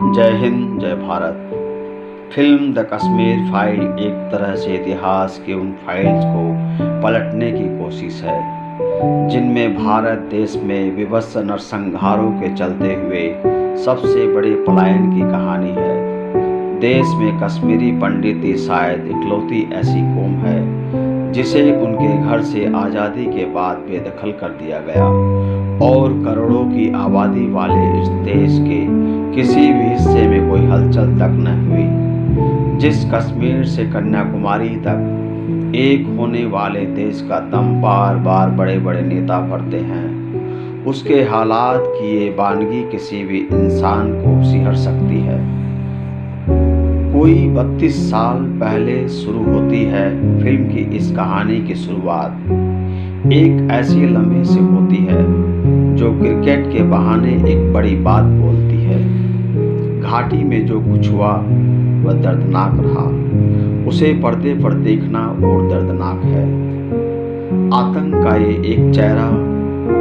जय हिंद, जय Bharat. Film the Kashmir file एक तरह से इतिहास के उन फाइल्स को पलटने की कोशिश है जिनमें भारत देश में विभत्स नरसंहारों के चलते हुए सबसे बड़े पलायन की कहानी है। देश में कश्मीरी पंडित ही शायद इकलौती ऐसी कौम है जिसे उनके घर से आज़ादी के बाद बेदखल कर दिया गया और करोड़ों की आबादी वाले इस देश के किसी भी हिस्से में कोई हलचल तक न हुई। जिस कश्मीर से कन्याकुमारी तक एक होने वाले देश का दम बार बार बड़े बड़े नेता भरते हैं, उसके हालात की ये वानगी किसी भी इंसान को सिहर सकती है। कोई 32 साल पहले शुरू होती है फिल्म की इस कहानी की शुरुआत एक ऐसे लम्हे से होती है जो क्रिकेट के बहाने एक बड़ी बात बोलती है। घाटी में जो कुछ हुआ वह दर्दनाक रहा, उसे पर्दे पर देखना और दर्दनाक है। आतंक का ये एक चेहरा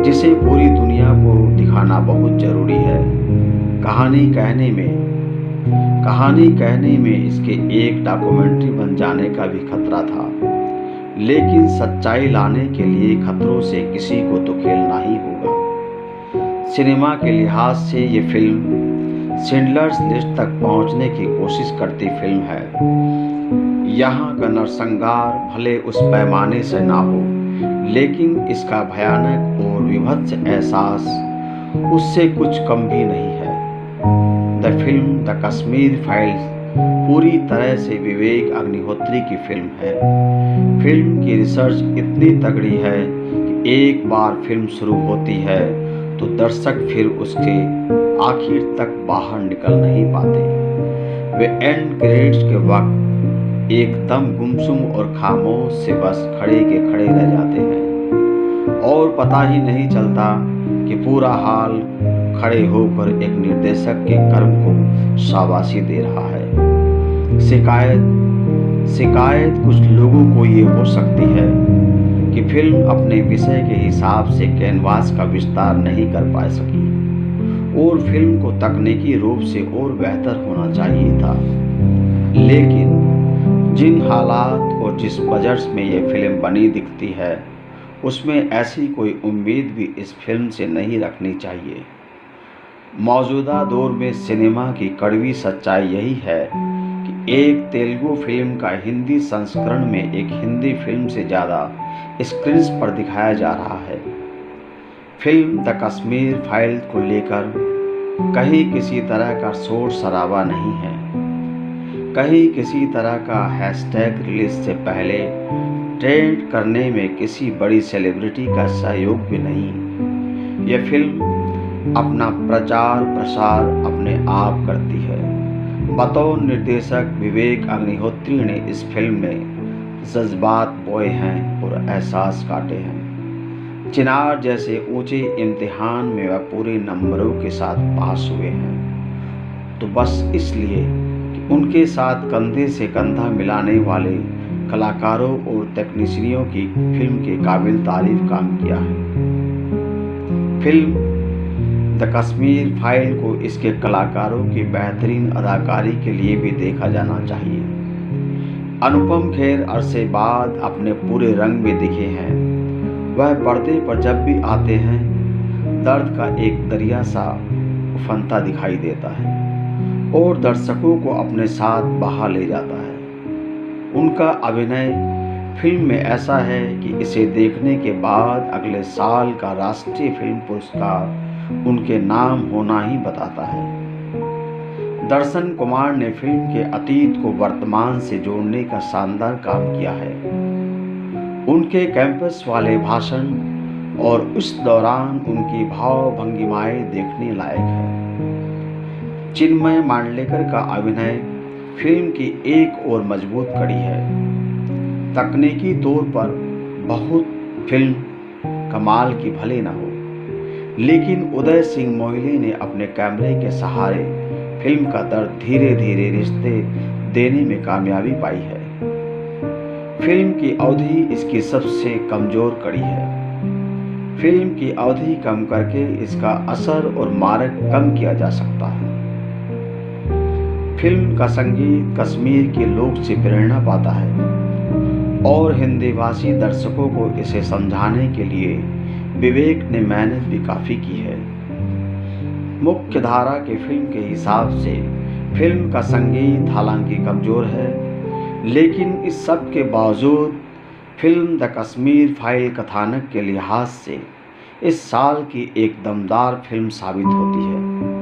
जिसे पूरी दुनिया को दिखाना बहुत जरूरी है। कहानी कहने में इसके एक डॉक्यूमेंट्री बन जाने का भी खतरा था, लेकिन सच्चाई लाने के लिए खतरों से किसी को तो खेलना ही होगा। सिनेमा के लिहाज से ये फिल्म शिंडलर्स लिस्ट तक पहुंचने की कोशिश करती फिल्म है। यहाँ का नरसंहार भले उस पैमाने से ना हो, लेकिन इसका भयानक और विभत्स एहसास उससे कुछ कम भी नहीं है। The film the Kashmir files पूरी तरह से विवेक अग्निहोत्री की फिल्म है। फिल्म की रिसर्च इतनी तगड़ी है कि एक बार फिल्म शुरू होती है तो दर्शक फिर उसके आखिर तक बाहर निकल नहीं पाते। वे एंड क्रेडिट्स के वक्त एकदम गुमसुम और खामोश से बस खड़े के खड़े रह जाते हैं और पता ही नहीं चलता कि पूरा हाल खड़े होकर एक निर्देशक के कर्म को शाबाशी दे रहा है। शिकायत कुछ लोगों को ये हो सकती है कि फिल्म अपने विषय के हिसाब से कैनवास का विस्तार नहीं कर पा सकी और फिल्म को तकनीकी रूप से और बेहतर होना चाहिए था। लेकिन जिन हालात और जिस बजट में ये फिल्म बनी दिखती है, उसमें ऐसी कोई उम्मीद भी इस फिल्म से नहीं रखनी चाहिए। मौजूदा दौर में सिनेमा की कड़वी सच्चाई यही है कि एक तेलुगु फिल्म का हिंदी संस्करण में एक हिंदी फिल्म से ज़्यादा स्क्रीन पर दिखाया जा रहा है। फिल्म द कश्मीर फाइल को लेकर कहीं किसी तरह का शोर शराबा नहीं है, कहीं किसी तरह का हैशटैग रिलीज से पहले ट्रेंड करने में किसी बड़ी सेलिब्रिटी का सहयोग भी नहीं। यह फिल्म अपना प्रचार प्रसार अपने आप करती है। बतौर निर्देशक विवेक अग्निहोत्री ने इस फिल्म में जज्बात बोए हैं और एहसास काटे हैं। चिनार जैसे ऊंचे इम्तिहान में वह पूरे नंबरों के साथ पास हुए हैं, तो बस इसलिए कि उनके साथ कंधे से कंधा मिलाने वाले कलाकारों और तकनीशियनों की फिल्म के काबिल तारीफ काम किया है। फिल्म द कश्मीर फाइल को इसके कलाकारों की बेहतरीन अदाकारी के लिए भी देखा जाना चाहिए। अनुपम खेर अरसे बाद अपने पूरे रंग में दिखे हैं। वह पर्दे पर जब भी आते हैं दर्द का एक दरिया सा उफनता दिखाई देता है और दर्शकों को अपने साथ बहा ले जाता है। उनका अभिनय फिल्म में ऐसा है कि इसे देखने के बाद अगले साल का राष्ट्रीय फिल्म पुरस्कार उनके नाम होना ही बताता है। दर्शन कुमार ने फिल्म के अतीत को वर्तमान से जोड़ने का शानदार काम किया है। उनके कैंपस वाले भाषण और उस दौरान उनकी भाव भंगिमाएं देखने लायक है। चिन्मय मांडलेकर का अभिनय फिल्म की एक और मजबूत कड़ी है। तकनीकी तौर पर बहुत फिल्म कमाल की भले न हो, लेकिन उदय सिंह मोहिले ने अपने कैमरे के सहारे फिल्म का दर्द धीरे धीरे रिश्ते देने में कामयाबी पाई है। फिल्म की अवधि इसकी सबसे कमजोर कड़ी है। फिल्म की अवधि कम करके इसका असर और मारक कम किया जा सकता है। फिल्म का संगीत कश्मीर के लोग से प्रेरणा पाता है और हिंदी भाषी दर्शकों को इसे समझाने के लिए विवेक ने मेहनत भी काफ़ी की है। मुख्य धारा के फिल्म के हिसाब से फिल्म का संगीत हालांकि कमज़ोर है, लेकिन इस सब के बावजूद फिल्म द कश्मीर फाइल कथानक के लिहाज से इस साल की एक दमदार फिल्म साबित होती है।